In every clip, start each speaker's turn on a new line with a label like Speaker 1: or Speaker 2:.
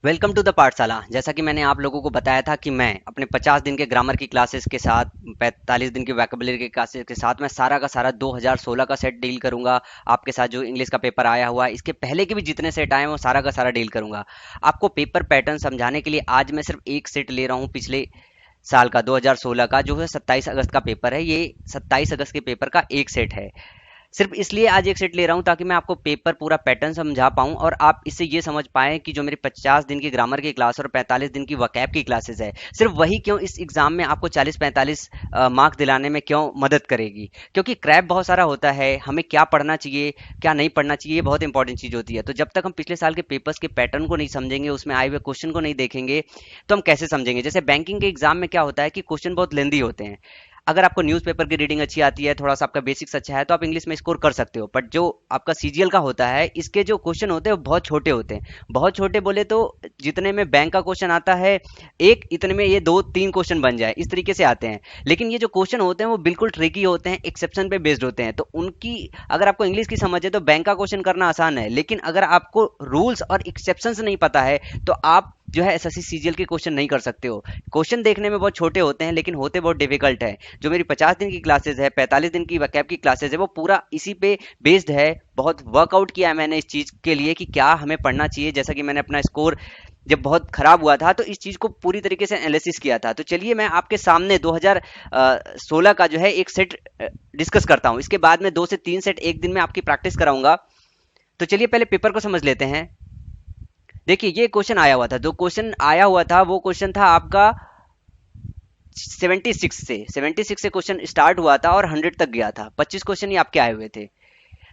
Speaker 1: Welcome to the पाठशाला। जैसा कि मैंने आप लोगों को बताया था कि मैं अपने 50 दिन के ग्रामर की क्लासेस के साथ 45 दिन की वैकेबलरी की क्लासेस के साथ मैं सारा का सारा 2016 का सेट डील करूंगा। आपके साथ जो इंग्लिश का पेपर आया हुआ है, इसके पहले के भी जितने सेट आए हैं वो सारा का सारा डील करूंगा। आपको पेपर पैटर्न समझाने के लिए आज मैं सिर्फ एक सेट ले रहा हूँ। पिछले साल का 2016 का जो है 27 अगस्त का पेपर है, ये 27 अगस्त के पेपर का एक सेट है। सिर्फ इसलिए आज एक सेट ले रहा हूं ताकि मैं आपको पेपर पूरा पैटर्न समझा पाऊं और आप इससे ये समझ पाएं कि जो मेरी 50 दिन की ग्रामर की क्लास और 45 दिन की वकैब की क्लासेस है, सिर्फ वही क्यों इस एग्जाम में आपको 40-45 मार्क्स दिलाने में क्यों मदद करेगी। क्योंकि क्रैप बहुत सारा होता है, हमें क्या पढ़ना चाहिए क्या नहीं पढ़ना चाहिए ये बहुत इंपॉर्टेंट चीज होती है। तो जब तक हम पिछले साल के पेपर्स के पैटर्न को नहीं समझेंगे, उसमें आए हुए क्वेश्चन को नहीं देखेंगे, तो हम कैसे समझेंगे। जैसे बैंकिंग के एग्जाम में क्या होता है कि क्वेश्चन बहुत लेंदी होते हैं। अगर आपको न्यूज़पेपर की रीडिंग अच्छी आती है, थोड़ा सा आपका बेसिक्स अच्छा है, तो आप इंग्लिश में स्कोर कर सकते हो। बट जो आपका सीजीएल का होता है, इसके जो क्वेश्चन होते हैं वो बहुत छोटे होते हैं। बहुत छोटे बोले तो जितने में बैंक का क्वेश्चन आता है एक, इतने में ये 2-3 क्वेश्चन बन जाए, इस तरीके से आते हैं। लेकिन ये जो क्वेश्चन होते हैं वो बिल्कुल ट्रिकी होते हैं, एक्सेप्शन पे बेस्ड होते हैं। तो उनकी अगर आपको इंग्लिश की समझ है तो बैंक का क्वेश्चन करना आसान है, लेकिन अगर आपको रूल्स और एक्सेप्शंस नहीं पता है तो आप जो है एसएससी सीजीएल के क्वेश्चन नहीं कर सकते हो। क्वेश्चन देखने में बहुत छोटे होते हैं लेकिन होते बहुत डिफिकल्ट है। जो मेरी 50 दिन की क्लासेस है, 45 दिन की वकैब की क्लासेस है, वो पूरा इसी पे बेस्ड है। बहुत वर्कआउट किया है मैंने इस चीज के लिए कि क्या हमें पढ़ना चाहिए। जैसा कि मैंने अपना स्कोर जब बहुत खराब हुआ था तो इस चीज को पूरी तरीके से एनालिसिस किया था। तो चलिए मैं आपके सामने 2016 का जो है एक सेट डिस्कस करता हूँ। इसके बाद में 2 से 3 सेट एक दिन में आपकी प्रैक्टिस कराऊंगा। तो चलिए पहले पेपर को समझ लेते हैं। देखिए ये क्वेश्चन आया हुआ था, जो क्वेश्चन आया हुआ था वो क्वेश्चन था आपका 76 से क्वेश्चन स्टार्ट हुआ था और 100 तक गया था। 25 क्वेश्चन ही आपके आए हुए थे।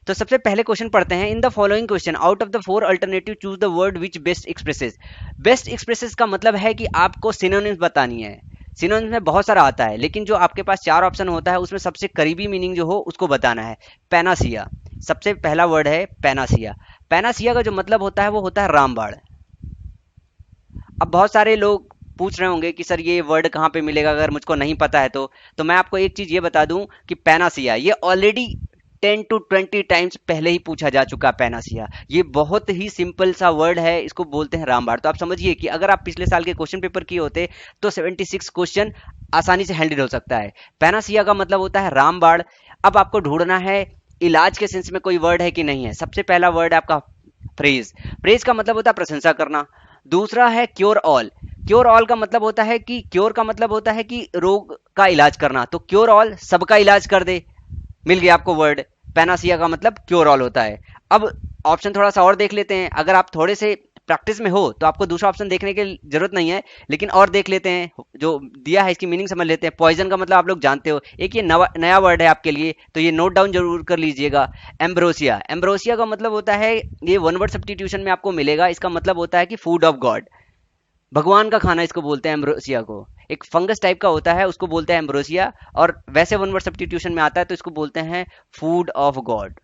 Speaker 1: तो सबसे पहले क्वेश्चन पढ़ते हैं। In the following question out of the four alternative choose the word which best expresses. Best expresses का मतलब है कि आपको सिनोनिम्स बतानी है। सिनोनिम्स में बहुत सारा आता है, लेकिन जो आपके पास चार ऑप्शन होता है उसमें सबसे करीबी मीनिंग जो हो उसको बताना है। पैनासिया सबसे पहला वर्ड है, पैनासिया। पैनासिया का जो मतलब होता है वो होता है रामबाण। अब बहुत सारे लोग पूछ रहे होंगे कि सर ये वर्ड कहाँ पे मिलेगा, अगर मुझको नहीं पता है तो मैं आपको एक चीज ये बता दूं कि पैनासिया ये ऑलरेडी 10 to 20 टाइम्स पहले ही पूछा जा चुका है। पैनासिया ये बहुत ही सिंपल सा वर्ड है, इसको बोलते हैं रामबाण। तो आप समझिए कि अगर आप पिछले साल के क्वेश्चन पेपर किए होते तो 76 क्वेश्चन आसानी से हैंडल हो सकता है। पैनासिया का मतलब होता है रामबाण। अब आपको ढूंढना है इलाज के सेंस में कोई वर्ड है कि नहीं है। सबसे पहला वर्ड है आपका प्रेज। प्रेज का मतलब होता है प्रशंसा करना। दूसरा है क्योर ऑल। क्योर ऑल का मतलब होता है कि क्योर का मतलब होता है कि रोग का इलाज करना, तो क्योर ऑल सबका इलाज कर दे। मिल गया आपको वर्ड। पैनासिया का मतलब क्योर ऑल होता है। अब ऑप्शन थोड़ा सा और देख लेते हैं। अगर आप थोड़े से प्रैक्टिस में हो तो आपको दूसरा ऑप्शन देखने की जरूरत नहीं है, लेकिन और देख लेते हैं जो दिया है, इसकी मीनिंग समझ लेते हैं। पॉइजन का मतलब आप लोग जानते हो। एक ये नया वर्ड है आपके लिए, तो ये नोट डाउन जरूर कर लीजिएगा। एम्ब्रोसिया। एम्ब्रोसिया का मतलब होता है, ये वन वर्ड सब्स्टिट्यूशन में आपको मिलेगा। इसका मतलब होता है कि फूड ऑफ गॉड, भगवान का खाना इसको बोलते हैं एम्ब्रोसिया को। एक फंगस टाइप का होता है, उसको बोलते हैं एम्ब्रोसिया। और वैसे वन वर्ड सब्स्टिट्यूशन में आता है तो इसको बोलते हैं food of God.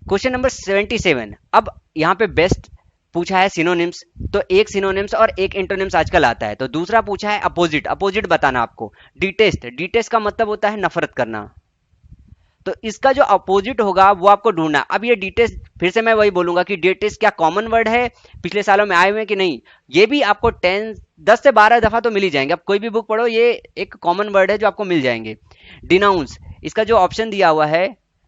Speaker 1: Question number 77। अब यहाँ पे बेस्ट पूछा है सिनोनिम्स, तो एक सिनोनिम्स और एक इंटोनिम्स आजकल आता है। तो दूसरा पूछा है अपोजिट। अपोजिट बताना आपको। डिटेस्ट। डिटेस्ट का मतलब होता है नफरत करना, तो इसका जो अपोजिट होगा वो आपको ढूंढना। अब ये डिटेस्ट, फिर से मैं वही बोलूंगा कि डिटेस्ट क्या कॉमन वर्ड है, पिछले सालों में आए हुए हैं कि नहीं। ये भी आपको 10 से 12 दफा तो मिल ही जाएंगे। अब कोई भी बुक पढ़ो, ये एक कॉमन वर्ड है जो आपको मिल जाएंगे। डिनाउंस। इसका जो ऑप्शन दिया हुआ है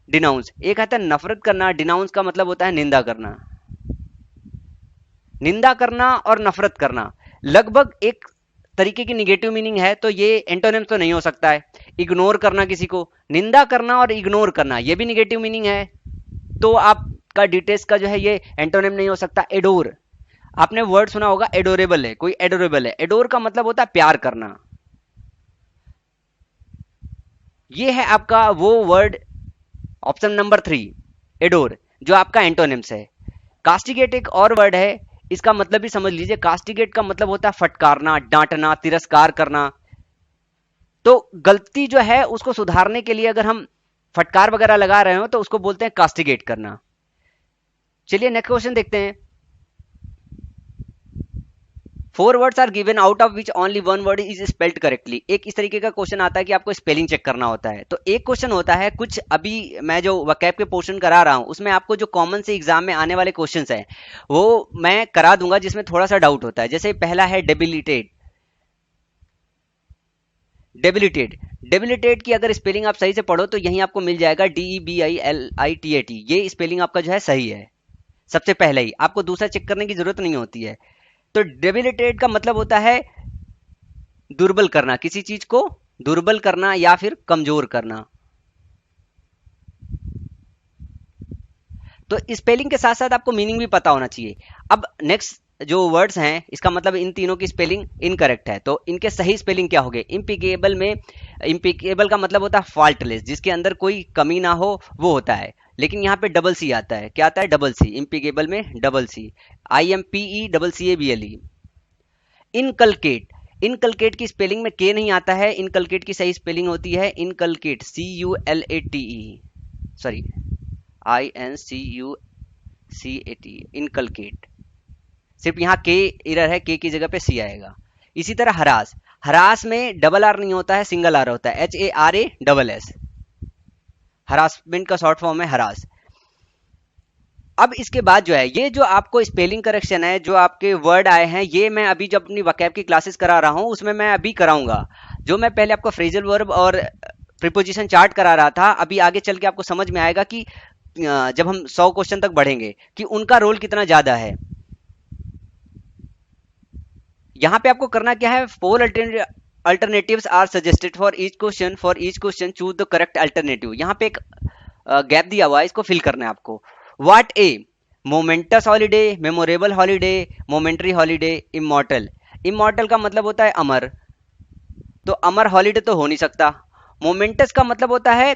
Speaker 1: डिनाउंस, एक आता है नफरत करना, डिनाउंस का मतलब होता है निंदा करना। निंदा करना और नफरत करना लगभग एक तरीके की निगेटिव मीनिंग है, तो ये एंटोनिम्स तो नहीं हो सकता है। इग्नोर करना किसी को, निंदा करना और इग्नोर करना ये भी निगेटिव मीनिंग है, तो आपका डिटेस्ट का जो है ये एंटोनिम नहीं हो सकता। एडोर। आपने वर्ड सुना होगा एडोरेबल है, कोई एडोरेबल है। एडोर का मतलब होता है प्यार करना। ये है आपका वो वर्ड, ऑप्शन नंबर 3, एडोर, जो आपका एंटोनिम्स है। कास्टिगेट एक और वर्ड है, इसका मतलब भी समझ लीजिए। कास्टिगेट का मतलब होता है फटकारना, डांटना, तिरस्कार करना। तो गलती जो है उसको सुधारने के लिए अगर हम फटकार वगैरह लगा रहे हो तो उसको बोलते हैं कास्टिगेट करना। चलिए नेक्स्ट क्वेश्चन देखते हैं। 4 words are given out of which only one word is spelled correctly. एक इस तरीके का क्वेश्चन आता है कि आपको स्पेलिंग चेक करना होता है। तो एक क्वेश्चन होता है, कुछ अभी मैं जो वकैब के पोर्शन करा रहा हूं उसमें आपको जो कॉमन से एग्जाम में आने वाले क्वेश्चंस हैं वो मैं करा दूंगा जिसमें थोड़ा सा डाउट होता है। जैसे पहला है डेबिलिटेट। डेबिलिटेट, डेबिलिटेट की अगर स्पेलिंग आप सही से पढ़ो तो यहीं आपको मिल जाएगा DEBILITAT। ये स्पेलिंग आपका जो है सही है सबसे पहले ही, आपको दूसरा चेक करने की जरूरत नहीं होती है। तो डेबिलिटेट का मतलब होता है दुर्बल करना, किसी चीज को दुर्बल करना या फिर कमजोर करना। तो स्पेलिंग के साथ साथ आपको मीनिंग भी पता होना चाहिए। अब नेक्स्ट जो वर्ड्स हैं इसका मतलब इन तीनों की स्पेलिंग इनकरेक्ट है, तो इनके सही स्पेलिंग क्या होंगे? इम्पिकेबल में, इम्पिकेबल का मतलब होता है फॉल्टलेस, जिसके अंदर कोई कमी ना हो वो होता है। लेकिन यहाँ पे डबल सी आता है, क्या आता है? Double C. इम्पिकेबल में double C, IMPECCABLE। Inculcate, inculcate की स्पेलिंग में के नहीं आता है, इनकलकेट की सही स्पेलिंग होती है inculcate, CULATE, sorry INCUCATE, inculcate. सिर्फ यहाँ के एरर है, के की जगह पे सी आएगा। इसी तरह हरास, हरास में डबल आर नहीं होता है, सिंगल आर होता है, HARASS। हरासमेंट का शॉर्ट फॉर्म है हरास। अब इसके बाद जो है ये जो आपको स्पेलिंग करेक्शन है, जो आपके वर्ड आए हैं, ये मैं अभी जब अपनी वकैब की क्लासेस करा रहा हूं उसमें मैं अभी कराऊंगा। जो मैं पहले आपको फ्रेजल वर्ब और प्रीपोजिशन चार्ट करा रहा था, अभी आगे चल के आपको समझ में आएगा कि जब हम 100 क्वेश्चन तक बढ़ेंगे कि उनका रोल कितना ज्यादा है। यहाँ पे आपको करना क्या है? 4 alternatives are suggested for each question, for each question choose the correct alternative. यहाँ पे एक गैप दिया हुआ है, इसको फिल करना है आपको। What A moments holiday, memorable holiday, momentary holiday, immortal. Immortal का मतलब होता है अमर, तो अमर हॉलीडे तो हो नहीं सकता। मोमेंटस का मतलब होता है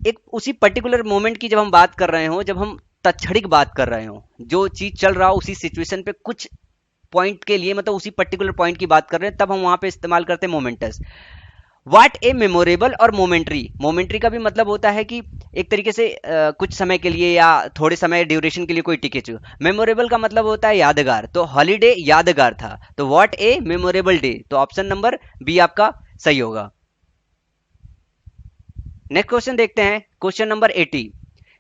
Speaker 1: एक उसी पर्टिकुलर मोमेंट की जब हम बात कर रहे हो, जब हम तत्क्षणिक बात कर रहे हो, जो चीज चल रहा हो उसी सिचुएशन पे कुछ पॉइंट के लिए, मतलब उसी पर्टिकुलर पॉइंट की बात कर रहे हैं, तब हम वहां पे इस्तेमाल करते हैं मोमेंटस। व्हाट ए मेमोरेबल और मोमेंट्री, मोमेंट्री का भी मतलब होता है कि एक तरीके से कुछ समय के लिए या थोड़े समय ड्यूरेशन के लिए कोई टिकट। मेमोरेबल का मतलब होता है यादगार, तो हॉलीडे यादगार था, तो व्हाट ए मेमोरेबल डे, तो ऑप्शन नंबर बी आपका सही होगा। नेक्स्ट क्वेश्चन देखते हैं, क्वेश्चन नंबर 80।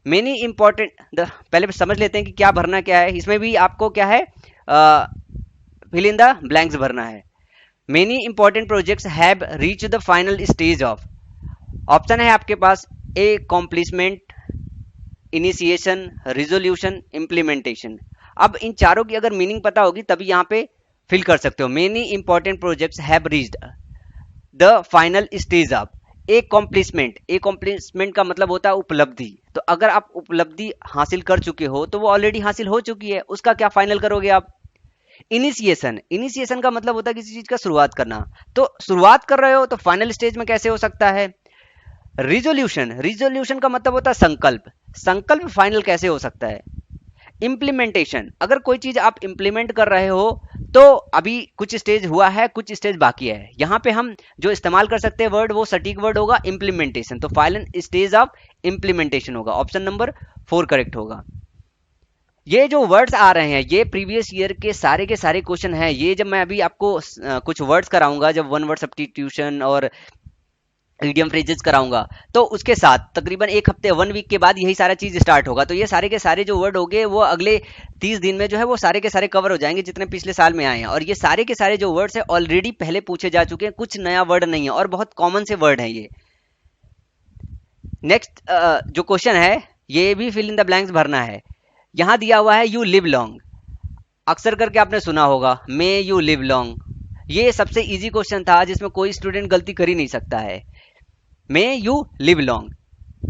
Speaker 1: मेनी इंपॉर्टेंट, पहले समझ लेते हैं कि क्या भरना क्या है। इसमें भी आपको क्या है, फिल इन द ब्लैंक्स भरना है। Many important projects have reach the final stage of, option है आपके पास ए कॉम्प्लीसमेंट, इनिशिएशन, रिजोल्यूशन, इम्प्लीमेंटेशन। अब इन चारों की अगर मीनिंग पता होगी तभी यहाँ पे फिल कर सकते हो। Many important projects have reached the final stage of accomplishment. Accomplishment का मतलब होता है उपलब्धि, तो अगर आप उपलब्धि हासिल कर चुके हो तो वो ऑलरेडी हासिल हो चुकी है, उसका क्या फाइनल करोगे आप? इनिशिएशन, इनिशिएशन का मतलब होता है किसी चीज का शुरुआत करना, तो शुरुआत कर रहे हो तो फाइनल स्टेज में कैसे हो सकता है? रिजोल्यूशन, रिजोल्यूशन का मतलब होता है संकल्प, संकल्प फाइनल कैसे हो सकता है? इम्प्लीमेंटेशन, अगर कोई चीज आप इंप्लीमेंट कर रहे हो तो अभी कुछ स्टेज हुआ है, कुछ स्टेज बाकी है। यहां पे हम जो इस्तेमाल कर सकते हैं वर्ड, वो सटीक वर्ड होगा इम्प्लीमेंटेशन, तो फाइनल स्टेज ऑफ इम्प्लीमेंटेशन होगा, ऑप्शन नंबर 4 करेक्ट होगा। ये जो वर्ड्स आ रहे हैं ये प्रीवियस ईयर के सारे क्वेश्चन हैं। ये जब मैं अभी आपको कुछ वर्ड्स कराऊंगा, जब वन वर्ड सब्स्टिट्यूशन और इडियम फ्रेजेस कराऊंगा, तो उसके साथ तकरीबन एक हफ्ते, 1 वीक के बाद यही सारा चीज स्टार्ट होगा। तो ये सारे के सारे जो वर्ड होंगे वो अगले 30 दिन में जो है वो सारे के सारे कवर हो जाएंगे जितने पिछले साल में आए हैं। और ये सारे के सारे जो वर्ड्स हैं ऑलरेडी पहले पूछे जा चुके हैं, कुछ नया वर्ड नहीं है और बहुत कॉमन से वर्ड है ये। नेक्स्ट जो क्वेश्चन है ये भी फिल इन द ब्लैंक्स भरना है। यहां दिया हुआ है यू लिव लॉन्ग, अक्सर करके आपने सुना होगा मे यू लिव लॉन्ग। ये सबसे इजी क्वेश्चन था जिसमें कोई स्टूडेंट गलती कर ही नहीं सकता है, मे यू लिव लॉन्ग।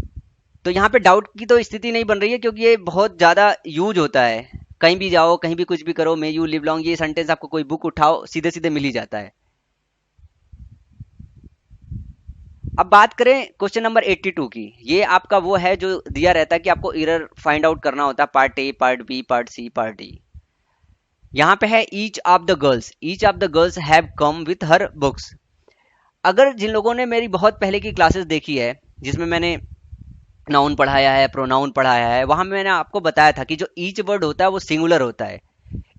Speaker 1: तो यहाँ पे डाउट की तो स्थिति नहीं बन रही है क्योंकि ये बहुत ज्यादा यूज होता है, कहीं भी जाओ कहीं भी कुछ भी करो, मे यू लिव लॉन्ग, ये सेंटेंस आपको कोई बुक उठाओ सीधे सीधे मिल ही जाता है। अब बात करें क्वेश्चन नंबर 82 की। ये आपका वो है जो दिया रहता है कि आपको एरर फाइंड आउट करना होता है, part A, part B, part C, part D. यहाँ पे है each of the girls, each of the girls have come with her books. अगर जिन लोगों ने मेरी बहुत पहले की क्लासेस देखी है जिसमें मैंने नाउन पढ़ाया है, प्रोनाउन पढ़ाया है, वहां मैंने आपको बताया था कि जो ईच वर्ड होता है वो सिंगुलर होता है।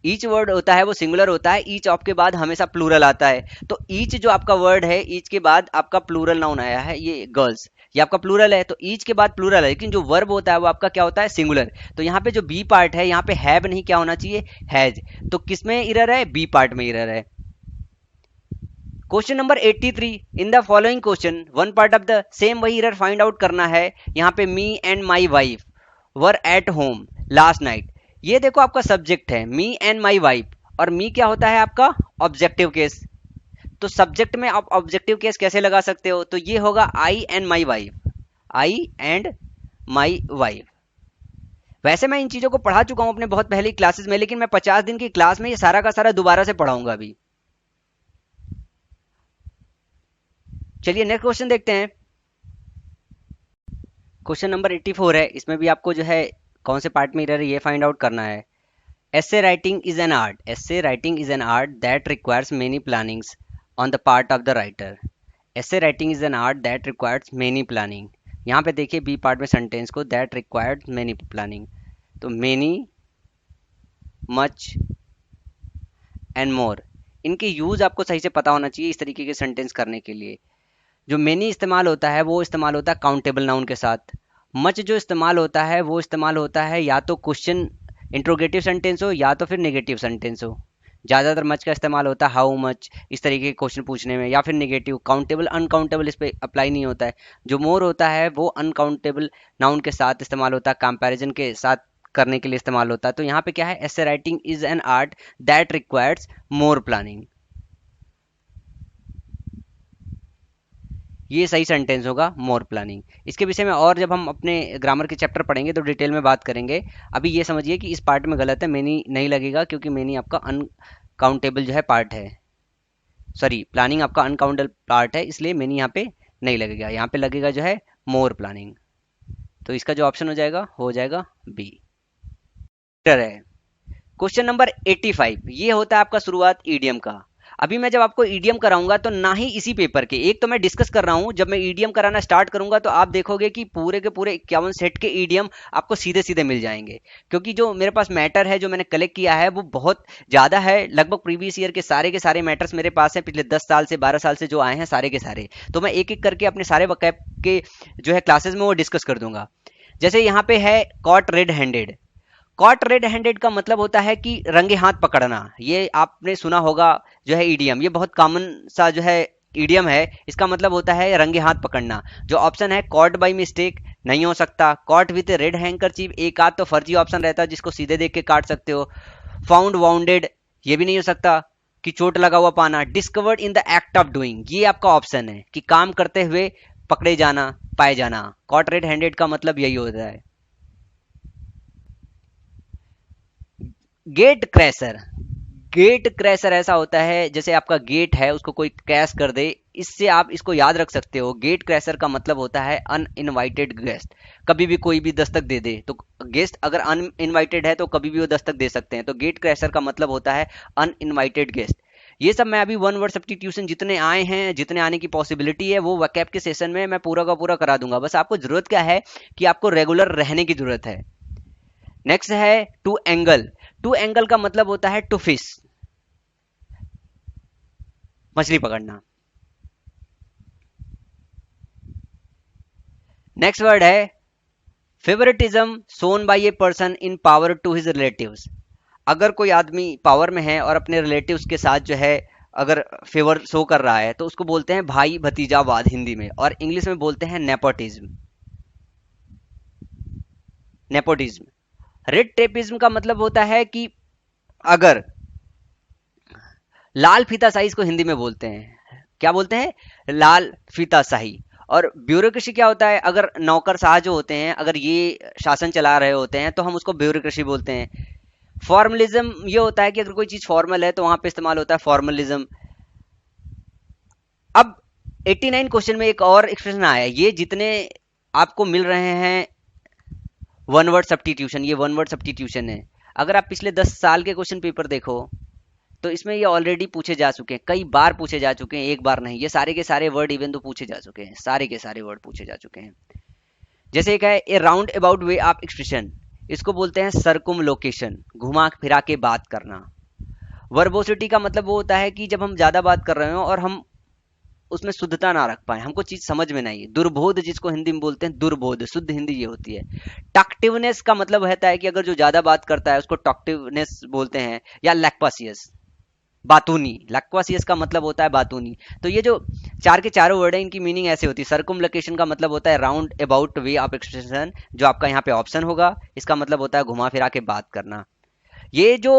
Speaker 1: ईच वर्ड होता है वो सिंगुलर होता है, ईच ऑफ के बाद हमेशा प्लूरल आता है। तो ईच जो आपका वर्ड है, ईच के बाद आपका प्लूरल नाउन आया है, ये गर्ल्स, ये आपका प्लूरल है, तो ईच के बाद प्लूरल है, लेकिन जो वर्ब होता है वो आपका क्या होता है, सिंगुलर। तो यहाँ पे जो बी पार्ट है, यहाँ पे हैव नहीं, क्या होना चाहिए, हैज। तो किसमें एरर है, बी पार्ट में एरर है। Question number 83, in the following question one part of the same वही एरर फाइंड आउट करना है। यहाँ पे me and my wife were at home last night. ये देखो आपका सब्जेक्ट है मी एंड माई वाइफ, और मी क्या होता है आपका ऑब्जेक्टिव केस। तो सब्जेक्ट में आप ऑब्जेक्टिव केस कैसे लगा सकते हो, तो ये होगा I and my wife, I and my wife. वैसे मैं इन चीजों को पढ़ा चुका हूं अपने बहुत पहली क्लासेस में, लेकिन मैं 50 दिन की क्लास में ये सारा का सारा दोबारा से पढ़ाऊंगा अभी। चलिए नेक्स्ट क्वेश्चन देखते हैं। क्वेश्चन नंबर 84 है, इसमें भी आपको जो है कौन से पार्ट में एरर है ये फाइंड आउट करना है। essay writing is an art, essay writing is an art that requires many plannings on the part of the writer, essay writing is an art that requires many planning। यहाँ पे देखिए B part में sentence को that required many planning, तो many, much and more, इनके use आपको सही से पता होना चाहिए इस तरीके के सेंटेंस करने के लिए। जो मेनी इस्तेमाल होता है वो इस्तेमाल होता है काउंटेबल नाउन के साथ। मच जो इस्तेमाल होता है वो इस्तेमाल होता है या तो क्वेश्चन इंट्रोगेटिव सेंटेंस हो या तो फिर नेगेटिव सेंटेंस हो। ज़्यादातर मच का इस्तेमाल होता है हाउ मच, इस तरीके के क्वेश्चन पूछने में, या फिर नेगेटिव। काउंटेबल अनकाउंटेबल इस पर अप्लाई नहीं होता है। जो मोर होता है वो अनकाउंटेबल नाउन के साथ इस्तेमाल होता है, कंपैरिजन के साथ करने के लिए इस्तेमाल होता है। तो यहाँ पे क्या है, essay writing is an art that requires more planning, ये सही सेंटेंस होगा, मोर प्लानिंग। इसके विषय में और जब हम अपने ग्रामर के चैप्टर पढ़ेंगे तो डिटेल में बात करेंगे। अभी ये समझिए कि इस पार्ट में गलत है, मेनी नहीं लगेगा क्योंकि मेनी आपका अनकाउंटेबल जो है पार्ट है, सॉरी प्लानिंग आपका अनकाउंटेबल पार्ट है, इसलिए मेनी यहाँ पे नहीं लगेगा, यहाँ पे लगेगा जो है मोर प्लानिंग। तो इसका जो ऑप्शन हो जाएगा बी है। क्वेश्चन नंबर 85, ये होता है आपका शुरुआत ईडियम का। अभी मैं जब आपको ईडीएम कराऊंगा तो ना ही इसी पेपर के, एक तो मैं डिस्कस कर रहा हूं, जब मैं ईडीएम कराना स्टार्ट करूंगा तो आप देखोगे कि पूरे के पूरे 51 सेट के ईडीएम आपको सीधे सीधे मिल जाएंगे, क्योंकि जो मेरे पास मैटर है जो मैंने कलेक्ट किया है वो बहुत ज़्यादा है। लगभग प्रीवियस ईयर के सारे मैटर्स मेरे पास हैं, पिछले 10 साल से 12 साल से जो आए हैं सारे के सारे। तो मैं एक एक करके अपने सारे वकैब के जो है क्लासेस में वो डिस्कस कर दूंगा। जैसे यहाँ पे है cot red handed. Cot red handed का मतलब होता है कि रंगे हाथ पकड़ना, ये आपने सुना होगा जो है ईडियम, ये बहुत कॉमन सा जो है ईडियम है। इसका मतलब होता है रंगे हाथ पकड़ना। जो ऑप्शन है कॉट बाय मिस्टेक नहीं हो सकता, कॉट विद रेड हैंकरचीफ एक आध तो फर्जी ऑप्शन रहता है जिसको सीधे देख के काट सकते हो। फाउंड वाउंडेड ये भी नहीं हो सकता कि चोट लगा हुआ पाना। Discovered in the act of doing ये आपका ऑप्शन है कि काम करते हुए पकड़े जाना, पाए जाना। कॉट रेड हैंडेड का मतलब यही होता है। गेट क्रैशर, गेट क्रैशर ऐसा होता है जैसे आपका गेट है उसको कोई क्रैश कर दे, इससे आप इसको याद रख सकते हो। गेट क्रैशर का मतलब होता है अनइनवाइटेड गेस्ट, कभी भी कोई भी दस्तक दे दे। तो गेस्ट अगर अनइनवाइटेड है तो कभी भी वो दस्तक दे सकते हैं, तो गेट क्रैशर का मतलब होता है अनइनवाइटेड गेस्ट। ये सब मैं अभी वन वर्ड सब्स्टिट्यूशन जितने आए हैं, जितने आने की पॉसिबिलिटी है वो वकैब के सेशन में मैं पूरा का पूरा करा दूंगा। बस आपको जरूरत क्या है कि आपको रेगुलर रहने की जरूरत है। नेक्स्ट है टू एंगल। टू एंगल का मतलब होता है टू फिश, मछली पकड़ना। नेक्स्ट वर्ड है favouritism shown by a person in power to his relatives. अगर कोई आदमी पावर में है और अपने रिलेटिव्स के साथ जो है अगर फेवर शो कर रहा है तो उसको बोलते हैं भाई भतीजावाद हिंदी में, और इंग्लिश में बोलते हैं नेपोटिज्म। नेपोटिज्म। रेड टेपिज्म का मतलब होता है कि अगर लाल फीताशाही इसको हिंदी में बोलते हैं, क्या बोलते हैं, लाल फीताशाही। और ब्यूरोक्रेसी क्या होता है, अगर नौकरशाह जो होते हैं अगर ये शासन चला रहे होते हैं तो हम उसको ब्यूरोक्रेसी बोलते हैं। फॉर्मलिज्म ये होता है कि अगर कोई चीज फॉर्मल है तो वहां पे इस्तेमाल होता है फॉर्मलिज्म। अब 89 क्वेश्चन में एक और एक्सप्रेशन आया है, ये जितने आपको मिल रहे हैं वन वर्ड सब्स्टिट्यूशन, ये वन वर्ड सब्स्टिट्यूशन है। अगर आप पिछले 10 साल के क्वेश्चन पेपर देखो तो इसमें ये ऑलरेडी पूछे जा चुके हैं, कई बार पूछे जा चुके हैं, एक बार नहीं। ये सारे के सारे वर्ड इवन तो पूछे जा चुके हैं, सारे के सारे वर्ड पूछे जा चुके हैं। जैसे एक है a round about way of expression. इसको बोलते हैं सर्कुमलोकेशन, घुमा फिरा के बात करना। वर्बोसिटी का मतलब वो होता है कि जब हम ज्यादा बात कर रहे हो और हम उसमें शुद्धता ना रख पाए, हमको चीज समझ में नहीं। दुर्बोध जिसको हिंदी में बोलते हैं, दुर्बोध, शुद्ध हिंदी ये होती है। टॉक्टिवनेस का मतलब रहता है कि अगर जो ज्यादा बात करता है उसको टॉक्टिवनेस बोलते हैं, या लैक्वासियस, बातूनी। लैक्वासियस का मतलब होता है बातूनी। तो ये जो चार के चारों वर्ड है इनकी मीनिंग ऐसे होती है। सर्कुमलोकेशन का मतलब होता है round about way of expression, जो आपका यहाँ पे ऑप्शन होगा, इसका मतलब होता है घुमा फिरा के बात करना। ये जो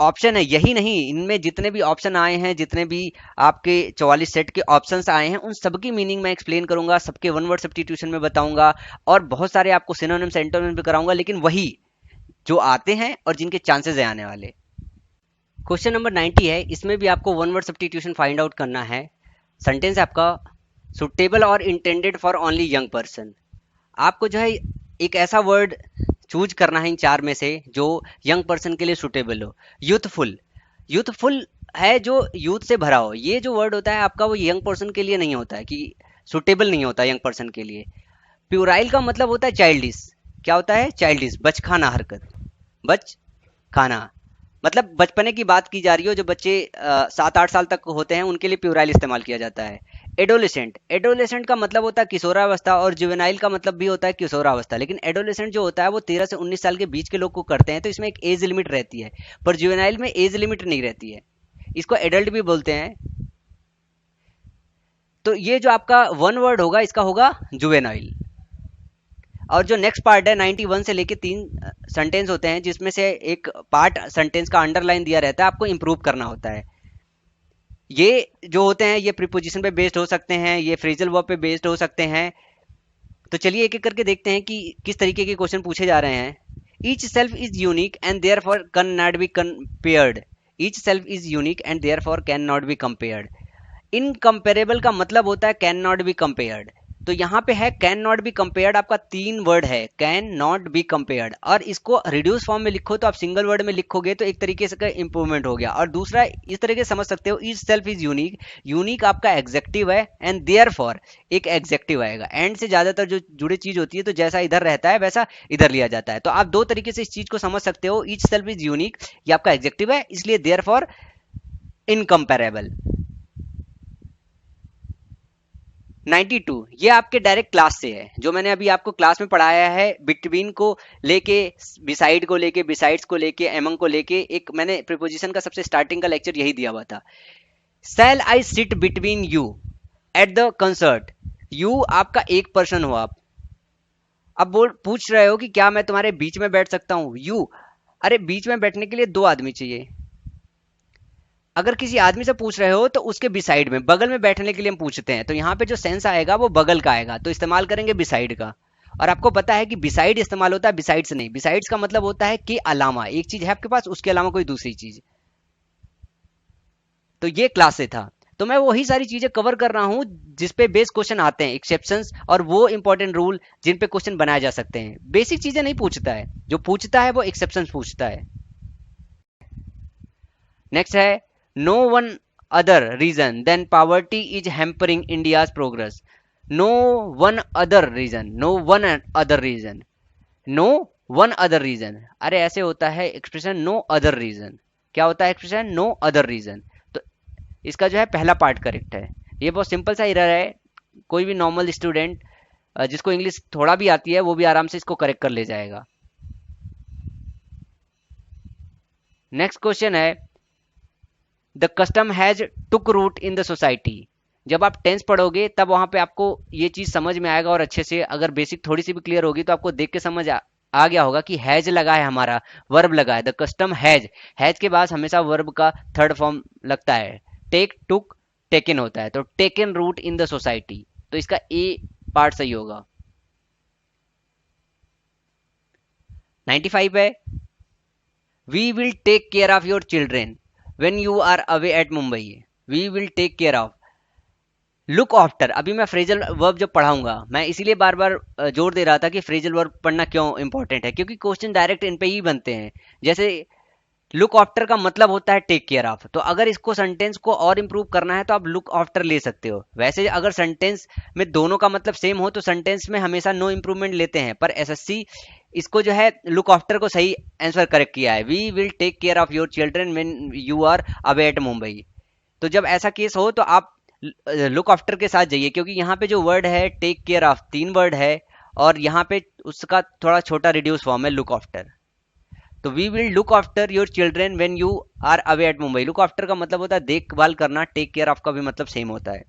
Speaker 1: ऑप्शन है यही नहीं, इनमें जितने भी ऑप्शन आए हैं, जितने भी आपके 44 सेट के ऑप्शंस आए हैं, उन सबकी मीनिंग मैं एक्सप्लेन करूंगा, सबके वन वर्ड सब्स्टिट्यूशन में बताऊंगा, और बहुत सारे आपको सिनोनिम्स एंटोनिम्स भी कराऊंगा, लेकिन वही जो आते हैं और जिनके चांसेस है आने वाले। क्वेश्चन नंबर 90 है, इसमें भी आपको one word substitution find out करना है। सेंटेंस है आपका, सुटेबल और intended for only young person. आपको जो है एक ऐसा वर्ड चूज करना है इन चार में से जो यंग पर्सन के लिए सुटेबल हो। यूथफुल, यूथफुल है जो यूथ से भरा हो। ये जो वर्ड होता है आपका, वो यंग पर्सन के लिए नहीं होता है, कि सुटेबल नहीं होता यंग पर्सन के लिए। प्यूराइल का मतलब होता है चाइल्डिश। क्या होता है? चाइल्डिश, बचखाना हरकत, बच खाना, मतलब बचपने की बात की जा रही हो। जो बच्चे 7-8 साल तक होते हैं उनके लिए प्यूराइल इस्तेमाल किया जाता है। एडोलेसेंट, एडोलेसेंट का मतलब होता है किशोरावस्था, और जुवेनाइल का मतलब भी होता है किशोरावस्था। लेकिन एडोलेसेंट जो होता है वो 13 से 19 साल के बीच के लोग को करते हैं, तो इसमें एक एज लिमिट रहती है। पर जुवेनाइल में एज लिमिट नहीं रहती है, इसको एडल्ट भी बोलते हैं। तो ये जो आपका वन वर्ड होगा इसका होगा जुवेनाइल। और जो नेक्स्ट पार्ट है 91 से लेके 3 सेंटेंस होते हैं, जिसमें से एक पार्ट सेंटेंस का अंडरलाइन दिया रहता है, आपको इंप्रूव करना होता है। ये जो होते हैं ये प्रीपोजिशन पे बेस्ड हो सकते हैं, ये फ्रेजल वर्ब पे बेस्ड हो सकते हैं। तो चलिए एक एक करके देखते हैं कि किस तरीके के क्वेश्चन पूछे जा रहे हैं। Each self is unique and therefore cannot be compared. Each self is unique and therefore cannot be compared. Incomparable का मतलब होता है कैन नॉट बी कंपेयर्ड। तो यहाँ पे है कैन नॉट बी कंपेयर्ड, आपका 3 word है, कैन नॉट बी कंपेयर्ड। और इसको रिड्यूस फॉर्म में लिखो तो आप सिंगल वर्ड में लिखोगे तो एक तरीके से का इंप्रूवमेंट हो गया। और दूसरा इस तरीके से समझ सकते हो, each self is unique, unique आपका एग्जेक्टिव है, एंड देयर फॉर एक एग्जेक्टिव आएगा। एंड से ज्यादातर जो जुड़ी चीज होती है, तो जैसा इधर रहता है वैसा इधर लिया जाता है। तो आप दो तरीके से इस चीज को समझ सकते हो। ईच सेल्फ इज यूनिक, ये आपका एग्जेक्टिव है, इसलिए देयर फॉर इनकम्पेरेबल। 92 ये आपके डायरेक्ट क्लास से है, जो मैंने अभी आपको क्लास में पढ़ाया है। बिटवीन को लेके, बिसाइड को लेके, बिसाइड्स को लेके, एमंग को लेके, एक मैंने प्रीपोजिशन का सबसे स्टार्टिंग का लेक्चर यही दिया हुआ था। Shall I sit between you at the concert. You आपका एक पर्सन हो आप। अब बोल पूछ रहे हो कि क्या मैं तुम्हारे बीच में बैठ सकता हूं? यू, अरे बीच में बैठने के लिए 2 आदमी चाहिए। अगर किसी आदमी से पूछ रहे हो तो उसके बिसाइड में, बगल में बैठने के लिए हम पूछते हैं, तो यहाँ पे जो सेंस आएगा वो बगल का आएगा, तो इस्तेमाल करेंगे बिसाइड का। और आपको पता है कि बिसाइड इस्तेमाल होता है बिसाइड्स नहीं। बिसाइड्स का मतलब होता है कि अलावा, एक चीज है आपके पास, उसके अलावा कोई दूसरी चीज। तो ये क्लास से था, तो मैं वही सारी चीजें कवर कर रहा हूं जिसपे बेस क्वेश्चन आते हैं, एक्सेप्शंस और वो इंपॉर्टेंट रूल जिन पे क्वेश्चन बनाए जा सकते हैं। बेसिक चीजें नहीं पूछता है, जो पूछता है वो एक्सेप्शंस पूछता है। नेक्स्ट है, no one other reason than poverty is hampering India's progress. No one other reason, no one other reason, no one other reason. अरे ऐसे होता है एक्सप्रेशन नो अदर रीजन। क्या होता है एक्सप्रेशन? No other reason. तो इसका जो है पहला पार्ट करेक्ट है। ये बहुत सिंपल सा एरर है, कोई भी नॉर्मल स्टूडेंट जिसको इंग्लिश थोड़ा भी आती है वो भी आराम से इसको करेक्ट कर ले जाएगा। नेक्स्ट क्वेश्चन है, the custom has took root in the society. जब आप टेंस पढ़ोगे तब वहां पे आपको ये चीज समझ में आएगा, और अच्छे से अगर बेसिक थोड़ी सी भी क्लियर होगी तो आपको देख के समझ आ गया होगा कि हैज लगा है, हमारा वर्ब लगा है। द कस्टम हैज, हैज के बाद हमेशा वर्ब का थर्ड फॉर्म लगता है। टेक, टुक, टेकन होता है, तो taken root in the society, तो इसका ए पार्ट सही होगा। 95 है, we will take care of your children when you are away at Mumbai. We will take care of, look after. अभी मैं फ्रेजल वर्ब जब पढ़ाऊंगा, मैं इसीलिए बार बार जोर दे रहा था कि फ्रेजल वर्ब पढ़ना क्यों इंपॉर्टेंट है, क्योंकि क्वेश्चन डायरेक्ट इन पे ही बनते हैं। जैसे लुक आफ्टर का मतलब होता है टेक केयर ऑफ, तो अगर इसको सेंटेंस को और इंप्रूव करना है तो आप लुक आफ्टर ले सकते हो। वैसे अगर सेंटेंस में दोनों का मतलब सेम हो तो सेंटेंस में हमेशा नो इंप्रूवमेंट लेते हैं, पर एसएससी इसको जो है लुक आफ्टर को सही आंसर करेक्ट किया है। We will take care of your children when you are away at Mumbai. तो जब ऐसा केस हो तो आप लुक आफ्टर के साथ जाइए, क्योंकि यहाँ पे जो वर्ड है टेक केयर ऑफ 3 वर्ड है और यहाँ पे उसका थोड़ा छोटा रिड्यूस फॉर्म है लुक आफ्टर। तो we will look after your children when you are away at Mumbai. Look after का मतलब होता है देखभाल करना, टेक केयर ऑफ का भी मतलब सेम होता है।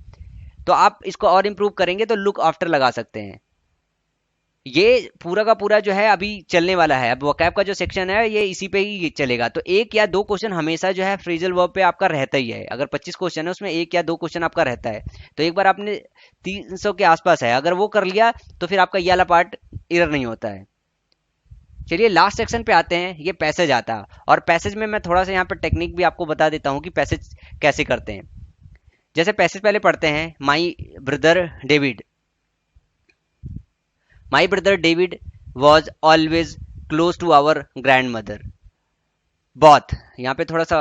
Speaker 1: तो आप इसको और इंप्रूव करेंगे तो लुक आफ्टर लगा सकते हैं। ये पूरा का पूरा जो है अभी चलने वाला है। अब वोकैब का जो सेक्शन है ये इसी पे ही चलेगा। तो एक या दो क्वेश्चन हमेशा जो है फ्रेजल वर्ब पे आपका रहता ही है। अगर 25 क्वेश्चन है उसमें एक या दो क्वेश्चन आपका रहता है। तो एक बार आपने 300 के आसपास है, अगर वो कर लिया तो फिर आपका ये वाला पार्ट एरर नहीं होता है। चलिए लास्ट सेक्शन पे आते हैं, ये पैसेज आता है। और पैसेज में मैं थोड़ा सा यहाँ पर टेक्निक भी आपको बता देता हूँ कि पैसेज कैसे करते हैं। जैसे पैसेज पहले पढ़ते हैं, my brother David. My brother David was always close to our grandmother. Both, यहाँ पे थोड़ा सा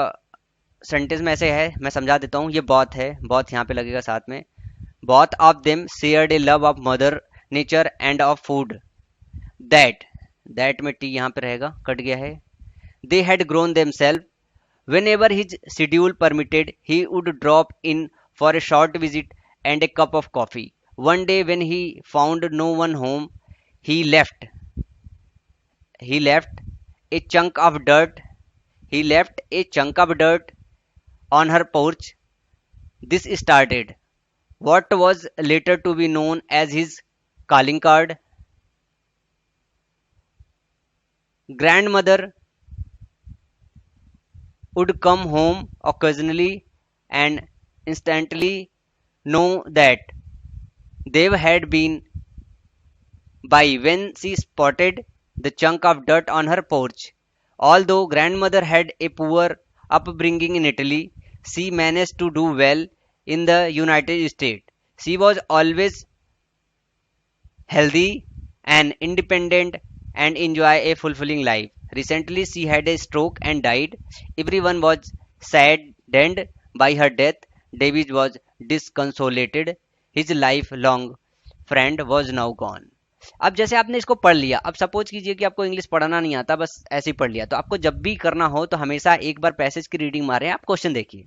Speaker 1: सेंटेंस में ऐसे है, मैं समझा देता हूँ। ये बॉथ है, बॉथ यहाँ पे लगेगा साथ में। Both of them shared A love of mother nature end of food. That, that में टी यहाँ पे रहेगा, कट गया है। They had grown them self. Whenever his schedule permitted, he would drop in for a short visit and a cup of coffee. One day, when he found no one home, he left. He left a chunk of dirt. He left a chunk of dirt on her porch. This started what was later to be known as his calling card. Grandmother would come home occasionally and instantly know that they had been by when she spotted the chunk of dirt on her porch. Although grandmother had a poor upbringing in Italy, she managed to do well in the United States. She was always healthy and independent and enjoy a fulfilling life. Recently, she had a stroke and died. Everyone was saddened by her death. David was disconsolated. His lifelong friend was now gone. अब जैसे आपने इसको पढ़ लिया, अब suppose कीजिए कि आपको इंग्लिश पढ़ना नहीं आता, बस ऐसे ही पढ़ लिया, तो आपको जब भी करना हो तो हमेशा एक बार पैसेज की रीडिंग मारें, आप क्वेश्चन देखिए।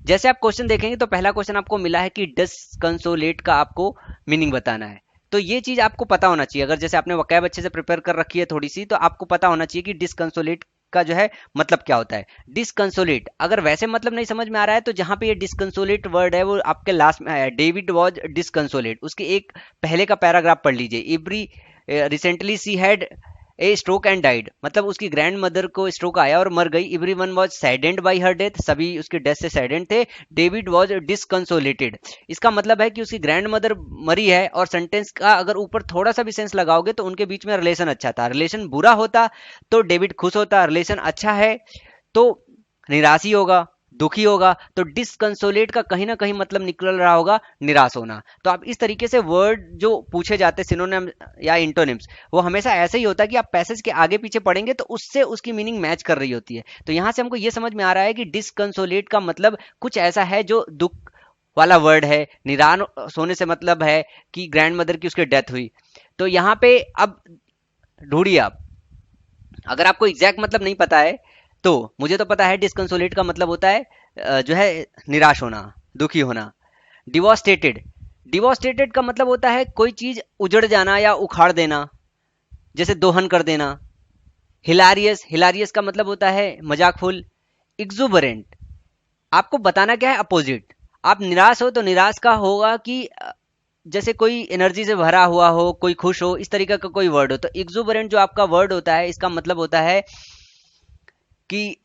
Speaker 1: जैसे आप क्वेश्चन देखेंगे तो पहला क्वेश्चन आपको मिला है कि डिसकंसोलेट का आपको मीनिंग बताना है। तो ये चीज आपको पता होना चाहिए। अगर जैसे आपने वोकैब अच्छे से प्रिपेयर कर रखी है थोड़ी सी, तो आपको पता होना चाहिए कि डिसकंसोलेट का जो है मतलब क्या होता है। डिसकंसोलेट अगर वैसे मतलब नहीं समझ में आ रहा है तो जहां पे ये डिसकंसोलेट वर्ड है वो आपके लास्ट में है, डेविड वॉज डिसकंसोलेट, उसके एक पहले का पैराग्राफ पढ़ लीजिए। Every recently she had a stroke and died, मतलब उसकी ग्रैंड मदर को स्ट्रोक आया और मर गई। Every one was saddened by her death, सभी उसकी डेथ से सैडेंड थे। डेविड वॉज डिसकंसोलेटेड, इसका मतलब है कि उसकी ग्रैंड मदर मरी है। और सेंटेंस का अगर ऊपर थोड़ा सा भी सेंस लगाओगे तो उनके बीच में रिलेशन अच्छा था। रिलेशन बुरा होता तो डेविड खुश होता, रिलेशन अच्छा है तो निराशी होगा, दुखी होगा। तो डिसकंसोलेट का कहीं ना कहीं मतलब निकल रहा होगा निराश होना। तो आप इस तरीके से वर्ड जो पूछे जाते हैं सिनोनिम या इंटोनिम्स, वो हमेशा ऐसे ही होता है कि आप पैसेज के आगे पीछे पढ़ेंगे तो उससे उसकी मीनिंग मैच कर रही होती है। तो यहां से हमको ये समझ में आ रहा है कि डिसकंसोलेट का मतलब कुछ ऐसा है जो दुख वाला वर्ड है। निराश होने से मतलब है कि ग्रैंड मदर की उसकी डेथ हुई। तो यहाँ पे अब ढूंढिए आप, अगर आपको एग्जैक्ट मतलब नहीं पता है तो मुझे तो पता है डिसकंसोलेट का मतलब होता है जो है निराश होना, दुखी होना। डिवोस्टेटेड, डिवोस्टेटेड का मतलब होता है कोई चीज उजड़ जाना या उखाड़ देना, जैसे दोहन कर देना। हिलारियस, हिलारियस का मतलब होता है मजाकफुल। एक्सुबरेंट, आपको बताना क्या है अपोजिट। आप निराश हो तो निराश का होगा कि जैसे कोई एनर्जी से भरा हुआ हो, कोई खुश हो, इस तरीके का कोई वर्ड हो। तो एक्सुबरेंट जो आपका वर्ड होता है इसका मतलब होता है कि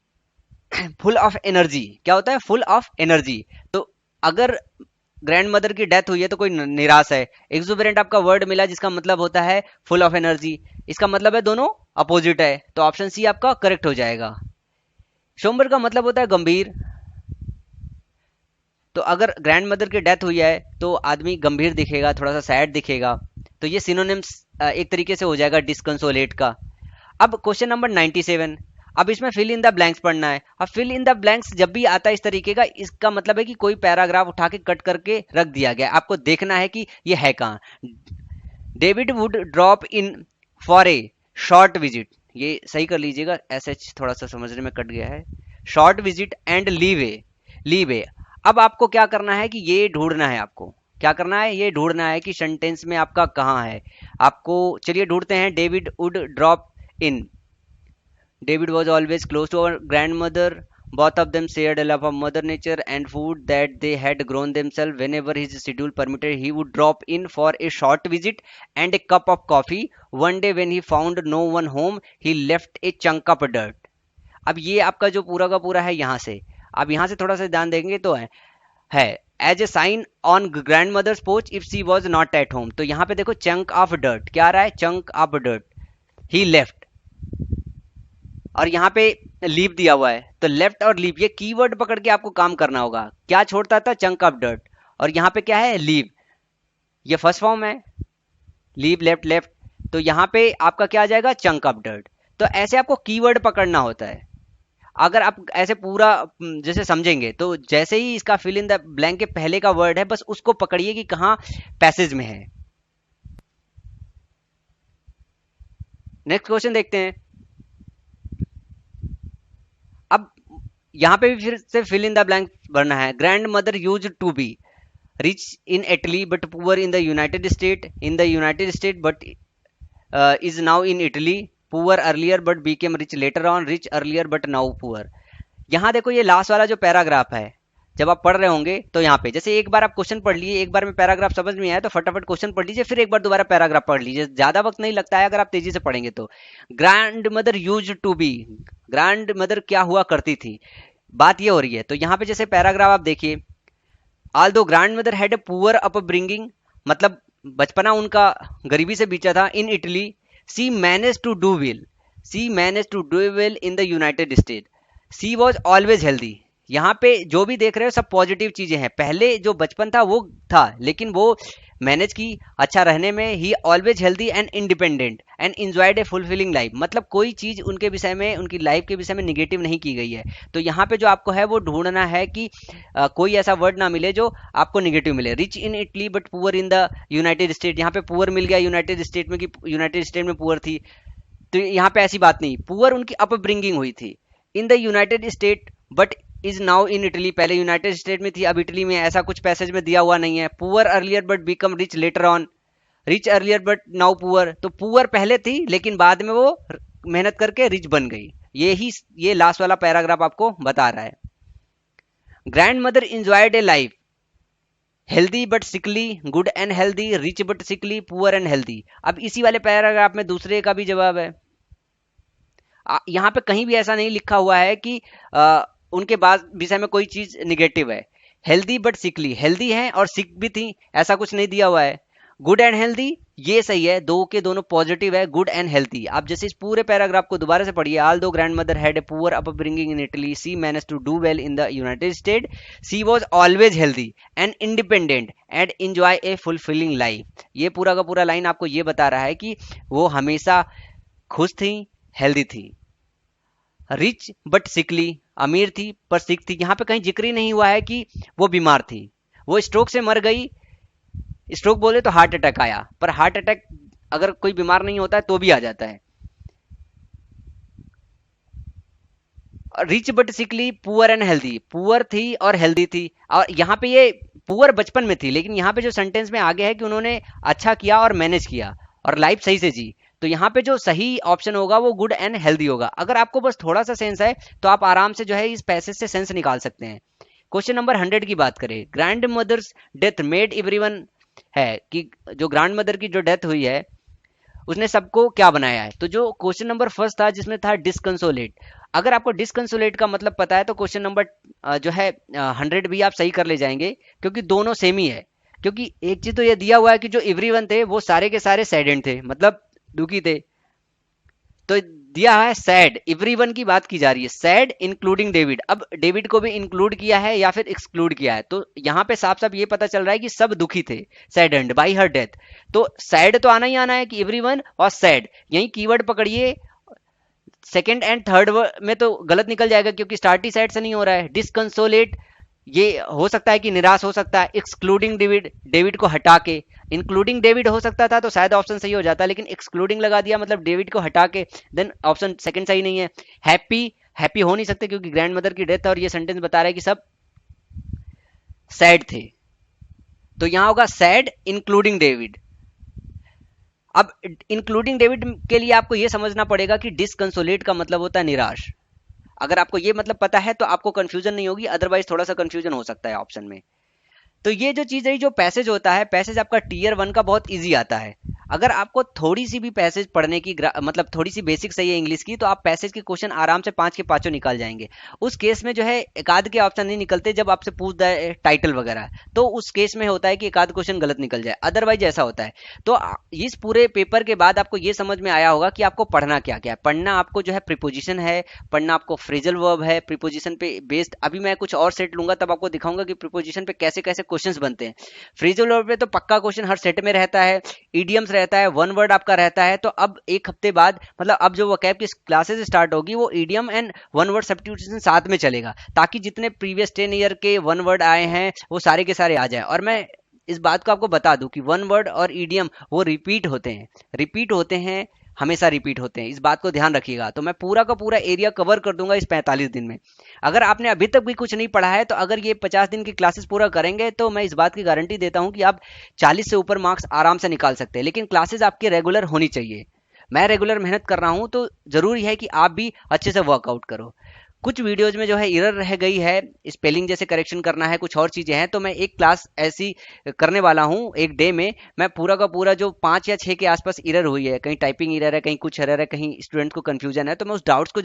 Speaker 1: फुल ऑफ एनर्जी। क्या होता है? Full of energy. तो अगर ग्रैंड मदर की डेथ हुई है तो कोई निराश है। एक्सुबरेंट आपका वर्ड मिला जिसका मतलब होता है फुल ऑफ एनर्जी, इसका मतलब है दोनों अपोजिट है। तो ऑप्शन सी आपका करेक्ट हो जाएगा। सोम्बर का मतलब होता है गंभीर। तो अगर ग्रैंड मदर की डेथ हुई है तो आदमी गंभीर दिखेगा, थोड़ा सा सैड दिखेगा। तो ये सिनोनिम्स एक तरीके से हो जाएगा डिसकंसोलेट का। अब क्वेश्चन नंबर 97, अब इसमें फिल इन द ब्लैंक्स पढ़ना है। अब फिल इन द ब्लैंक्स जब भी आता है इस तरीके का, इसका मतलब है कि कोई पैराग्राफ उठा के कट करके रख दिया गया, आपको देखना है कि ये है कहाँ। David would drop in for a, short visit, ये सही कर लीजिएगा, एस एच थोड़ा सा समझने में कट गया है। Short visit and leave a, leave a. अब आपको क्या करना है कि ये ढूंढना है, आपको क्या करना है, ये ढूंढना है कि सेंटेंस में आपका कहाँ है आपको। चलिए ढूंढते हैं। David would drop in, David was always close to our grandmother. Both of them shared a love of Mother Nature and food that they had grown themselves. Whenever his schedule permitted, he would drop in for a short visit and a cup of coffee. One day, when he found no one home, he left a chunk of dirt. अब ये आपका जो पूरा का पूरा है यहाँ से, अब यहाँ से थोड़ा सा ध्यान देंगे तो है as a sign on grandmother's porch if she was not at home. तो यहाँ पे देखो चंक ऑफ डर्ट, क्या आ रहा है, chunk of dirt, he left, और यहाँ पे लीव दिया हुआ है, तो लेफ्ट और लीव ये कीवर्ड पकड़ के आपको काम करना होगा। क्या छोड़ता था, चंक ऑफ डर्ट, और यहाँ पे क्या है, लीव, ये फर्स्ट फॉर्म है, लीव लेफ्ट लेफ्ट, तो यहाँ पे आपका क्या आ जाएगा, चंक ऑफ डर्ट। तो ऐसे आपको कीवर्ड पकड़ना होता है। अगर आप ऐसे पूरा जैसे समझेंगे तो जैसे ही इसका फिल इन द ब्लैंक के पहले का वर्ड है बस उसको पकड़िए कि कहाँ पैसेज में है। नेक्स्ट क्वेश्चन देखते हैं। अब यहां पे भी फिर से फिल इन द ब्लैंक भरना है। Grandmother used to be rich in Italy but poor in the United State, in the United State but is now in Italy, poor earlier but became rich later on, rich earlier but now poor. यहाँ देखो ये last वाला जो paragraph है, जब आप पढ़ रहे होंगे तो यहाँ पे जैसे एक बार आप क्वेश्चन पढ़ लिए, एक बार में पैराग्राफ समझ में आया तो फटाफट क्वेश्चन पढ़ लीजिए, फिर एक बार दोबारा पैराग्राफ पढ़ लीजिए, ज्यादा वक्त नहीं लगता है अगर आप तेजी से पढ़ेंगे तो। Grandmother used to be, grandmother क्या हुआ करती थी, बात ये हो रही है। तो यहाँ पे जैसे पैराग्राफ आप देखिए, although grandmother had a poor upbringing, मतलब बचपना उनका गरीबी से बीता था, in Italy she manage to do well, she manage to do well in the United State, she was always healthy. यहाँ पे जो भी देख रहे हो सब पॉजिटिव चीजें हैं। पहले जो बचपन था वो था, लेकिन वो मैनेज की अच्छा रहने में। ही always healthy and independent and enjoyed A fulfilling life, मतलब कोई चीज उनके विषय में, उनकी लाइफ के विषय में निगेटिव नहीं की गई है। तो यहाँ पे जो आपको है वो ढूंढना है कि कोई ऐसा वर्ड ना मिले जो आपको निगेटिव मिले। Rich in Italy but poor in the United state, यहाँ पे पुअर मिल गया यूनाइटेड स्टेट में, कि यूनाइटेड स्टेट में पुअर थी, तो यहाँ पे ऐसी बात नहीं, पुअर उनकी अपब्रिंगिंग हुई थी। इन the United State but is now in Italy, पहले यूनाइटेड स्टेट में थी अब इटली में, ऐसा कुछ पैसेज में दिया हुआ नहीं है। Poor earlier but become rich later on, rich earlier but now poor, तो पुअर पहले थी लेकिन बाद में वो मेहनत करके रिच बन गई। ये लास्ट वाला पैराग्राफ आपको बता रहा है। Grandmother enjoyed a life healthy but sickly, good and healthy, rich but sickly, poor and healthy. अब इसी वाले पैराग्राफ में दूसरे का भी जवाब है। यहाँ पे कहीं भी ऐसा नहीं लिखा हुआ है कि उनके बाद विषय में कोई चीज निगेटिव है। हेल्दी बट सिकली, हेल्दी है और सिक भी थी, ऐसा कुछ नहीं दिया हुआ है। गुड एंड हेल्दी ये सही है, दो के दोनों पॉजिटिव है, गुड एंड हेल्दी। आप जैसे इस पूरे पैराग्राफ को दोबारा से पढ़िए। Although grandmother had a poor upbringing in Italy, she manage to do well in the United State, she was always healthy and independent and enjoy a fulfilling life. ये पूरा का पूरा line आपको ये बता रहा है कि वो हमेशा खुश थी, हेल्दी थी। रिच बट सिकली, अमीर थी पर सिक थी। यहाँ पे कहीं जिक्र ही नहीं हुआ है कि वो बीमार थी, वो स्ट्रोक से मर गई। स्ट्रोक बोले तो हार्ट अटैक आया, पर हार्ट अटैक अगर कोई बीमार नहीं होता है तो भी आ जाता है। Rich but sickly, poor and healthy, poor थी और हेल्दी थी। और यहाँ पे ये पुअर बचपन में थी, लेकिन यहाँ पे जो सेंटेंस में आगे है कि उन्होंने अच्छा किया और मैनेज किया और लाइफ सही से जी, तो यहाँ पे जो सही ऑप्शन होगा वो गुड एंड हेल्दी होगा। अगर आपको बस थोड़ा सा सेंस है तो आप आराम से जो है इस पैसेज से सेंस निकाल सकते हैं। क्वेश्चन नंबर 100 की बात करें। Grandmother's death made everyone, है कि जो ग्रैंड मदर की जो डेथ हुई है उसने सबको क्या बनाया है। तो जो क्वेश्चन नंबर फर्स्ट था जिसमें था डिसकंसोलेट, अगर आपको डिसकंसोलेट का मतलब पता है तो क्वेश्चन नंबर जो है 100 भी आप सही कर ले जाएंगे, क्योंकि दोनों सेम ही है। क्योंकि एक चीज तो ये दिया हुआ है कि जो एवरीवन थे वो सारे के सारे सैडेंड थे, मतलब दुखी थे। तो दिया है सैड, एवरीवन की बात की जा रही है, सैड इंक्लूडिंग डेविड। अब डेविड को भी इंक्लूड किया है या फिर एक्सक्लूड किया है, तो यहाँ पे साफ साफ ये पता चल रहा है कि सब दुखी थे, सैडेंड बाई हर डेथ। तो सैड तो आना ही आना है कि एवरीवन और सैड, यही कीवर्ड पकड़िए। सेकंड एंड थर्ड में तो गलत निकल जाएगा क्योंकि स्टार्ट ही सैड से नहीं हो रहा है। डिसकंसोलेट ये हो सकता है कि निराश हो सकता है, एक्सक्लूडिंग डेविड, डेविड को हटा के। इंक्लूडिंग डेविड हो सकता था तो शायद ऑप्शन सही हो जाता, लेकिन एक्सक्लूडिंग लगा दिया मतलब डेविड को हटा के, देन ऑप्शन सेकंड सही नहीं है। हैप्पी, हैप्पी हो नहीं सकते क्योंकि ग्रैंड मदर की डेथ है और ये सेंटेंस बता रहा है कि सब सैड थे, तो यहां होगा सैड इंक्लूडिंग डेविड। अब इंक्लूडिंग डेविड के लिए आपको यह समझना पड़ेगा कि डिसकंसोलेट का मतलब होता है निराश। अगर आपको ये मतलब पता है तो आपको कंफ्यूजन नहीं होगी, अदरवाइज थोड़ा सा कंफ्यूजन हो सकता है ऑप्शन में। तो ये जो चीज है, जो पैसेज होता है, पैसेज आपका टीयर 1 का बहुत इजी आता है। अगर आपको थोड़ी सी भी पैसेज पढ़ने की मतलब थोड़ी सी बेसिक सही है इंग्लिश की, तो आप पैसेज के क्वेश्चन आराम से 5 के 5 निकाल जाएंगे। उस केस में जो है एकाध के ऑप्शन नहीं निकलते, जब आपसे पूछता है टाइटल वगैरह, तो उस केस में होता है कि एकाध क्वेश्चन गलत निकल जाए, अदरवाइज ऐसा होता है। तो इस पूरे पेपर के बाद आपको ये समझ में आया होगा कि आपको पढ़ना क्या क्या है। पढ़ना आपको जो है प्रीपोजिशन है, पढ़ना आपको फ्रेजल वर्ब है, प्रीपोजिशन पे बेस्ड। अभी मैं कुछ और सेट लूंगा तब आपको दिखाऊंगा कि प्रीपोजिशन पे कैसे कैसे क्वेश्चंस बनते हैं। फ्रेजल वर्ब पे तो पक्का क्वेश्चन हर सेट में रहता है, इडियम्स रहता है, वन वर्ड आपका रहता है। तो अब एक हफ्ते बाद मतलब अब जो वोकैब की क्लासेस स्टार्ट होगी वो idiom and one word substitution साथ में चलेगा, ताकि जितने प्रीवियस 10 ईयर के वन वर्ड आए हैं वो सारे के सारे आ जाए। और मैं इस बात को आपको बता दूं कि वन वर्ड और ईडियम वो रिपीट होते हैं, रिपीट होते हैं, हमेशा रिपीट होते हैं, इस बात को ध्यान रखिएगा। तो मैं पूरा का पूरा एरिया कवर कर दूंगा इस 45 दिन में। अगर आपने अभी तक भी कुछ नहीं पढ़ा है तो अगर ये 50 दिन की क्लासेस पूरा करेंगे तो मैं इस बात की गारंटी देता हूं कि आप 40 से ऊपर मार्क्स आराम से निकाल सकते हैं। लेकिन क्लासेस आपकी रेगुलर होनी चाहिए। मैं रेगुलर मेहनत कर रहा हूं तो जरूरी है कि आप भी अच्छे से वर्कआउट करो। कुछ वीडियोज में जो है एरर रह गई है, स्पेलिंग जैसे करेक्शन करना है, कुछ और चीजें हैं, तो मैं एक क्लास ऐसी करने वाला हूं एक डे में। मैं पूरा का पूरा जो 5 या 6 के आसपास एरर हुई है, कहीं टाइपिंग एरर है, कहीं कुछ एरर है, कहीं स्टूडेंट को कंफ्यूजन है, तो मैं उस डाउट्स को